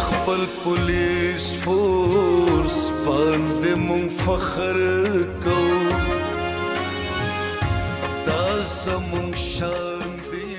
خپل پولیس فورس باندې مونږ فخر کوو دا زمونږ شان دی.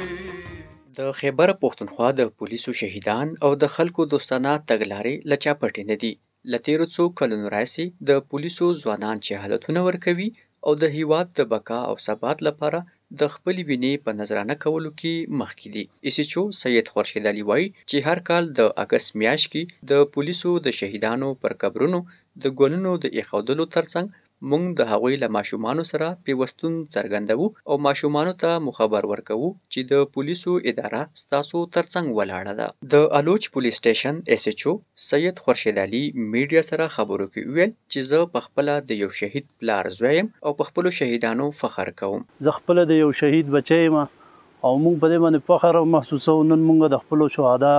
د خیبر پښتونخوا د پولیسو شهیدان او د خلکو دوستانه تګلارې له چا پټې نه دي. له تېرو څو کلونو راهیسې د پولیسو ځوانان چې حالتونه ورکوي او د هیواد د بقا او ثبات لپاره د خپلې وینې په نظرانه کولو کې مخکې دي. ایسیچو سید خورشید علي وایي چې هر کال د اګست میاشت کې د پولیسو د شهیدانو پر قبرونو د ګلونو د ایښودلو ترڅنګ موږ د هغوی له ماشومانو سره پیوستون څرګندوو او ماشومانو ته مو خبر ورکوو چې د پولیسو اداره ستاسو ترڅنګ ولاړه ده. د الوچ پولیس سټیشن ایسیچو سید خورشید علي میډیا سره خبرو کې ویل چې زه پخپله د یو شهید پلار زوی یم او په خپلو شهیدانو فخر کوم. زه خپله د یو شهید بچی یم او موږ په دې باندې فخر محسوسوو. نن موږ د خپلو شهدا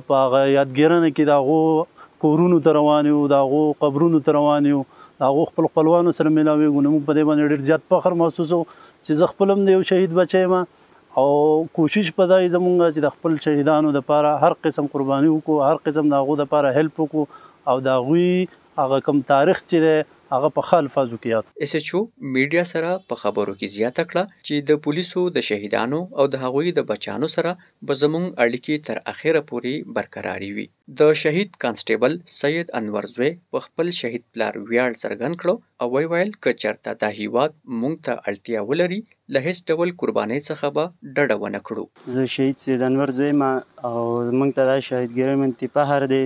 په هغه یادګیرنه کې د هغو کورونو ته روان یو، د هغو قبرونو ته روان یو، د هغو خپل خپلوانو سره میلاویږو. نو موږ په دې باندې ډېر زیات فخر محسوسوو چې زه خپل هم د یو شهید بچی یم او کوشش په دا زموږ چې د خپل شهیدانو دپاره هر قسم قرباني وکړو، هر قسم د هغو دپاره هیلپ وکړو او د هغوی هغه کوم تاریخ چې دی هغه په ښه الفاظو کې یاد. ایسیچو میډیا سره په خبرو کې زیاته کړه چې د پولیسو د شهیدانو او د هغوی د بچیانو سره به زموږ اړیکې تر اخره پورې برقراري وي. د شهید کانسټیبل سید انور زوی په خپل شهید پلار ویاړ څرګند کړو او ویل که چېرته دا هیواد موږ ته اړتیا ولري له هیڅ ډول قربانۍ څخه به ډډه ونه کړو. زه شهید سید انور زوی یم او موږ ته دا شهیدګرۍ منتي فخر دی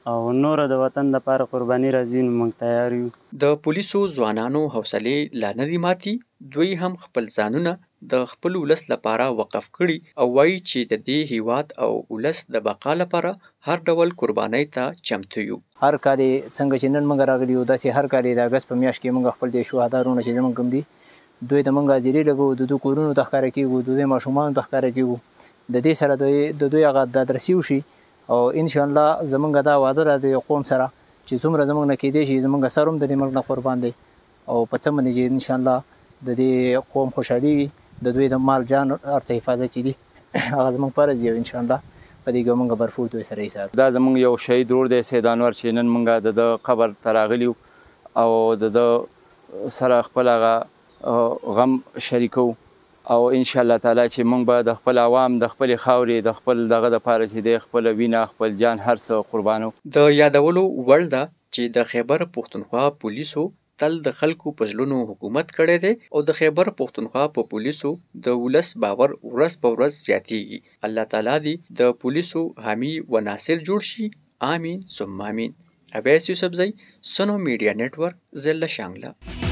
او نور د وطن لپاره قرباني راځي نو موږ تیار یو. د پولیسو ځوانانو حوصلې لا نه دي ماتي. دوی هم خپل ځانونه د خپل ولس لپاره وقف کړي او وایي چې د دې هیواد او ولس د بقا لپاره هر ډول قربانۍ ته چمتو یو. هر کال څنګه چې نن موږ راغلي یو داسې هر کال د اګست په میاشت کې موږ خپل د شهدا وروڼه چې زموږ کوم دي دوی ته موږ حاضري لګوو، د دوی کورونو ته ښکاره کېږو، د دوی ماشومانو ته ښکاره کېږو، د دې سره د دوی هغه دادرسي وشي او انشاءالله زمونږ دا وعده ده د قوم سره چې څومره زمونږ نه کېدی شي زمونږ سر هم د دې ملک نه قربان دی او په څه باندې چې انشاءالله د دې قوم خوشحالي وي، د دوی د مال جان هر څه حفاظت چې دي هغه زمونږ فرض دی او انشاءالله په دې کې موږ برفور دوی سره حساب. دا زمونږ یو شهید ورور دی سید انور چې نن موږ د ده قبر ته راغلي او د ده سره خپل هغه غم شریکو او ان شاء الله تعالی چې موږ به د خپل عوام د خپل خاورې د خپل دغه لپاره چې د خپل وینه خپل جان هر څه قربانو. د یادولو وړ ده چې د خیبر پښتونخوا پولیسو تل د خلکو په زړونو حکومت کړی دی او د خیبر پښتونخوا په پولیسو د ولس باور ورځ په ورځ زیاتیږي. الله تعالی دې د پولیسو حامی و ناصر جوړ شي. آمین ثم آمین. اویس یوسفزی، سنو میډیا نیټورک، ضلع شانګله.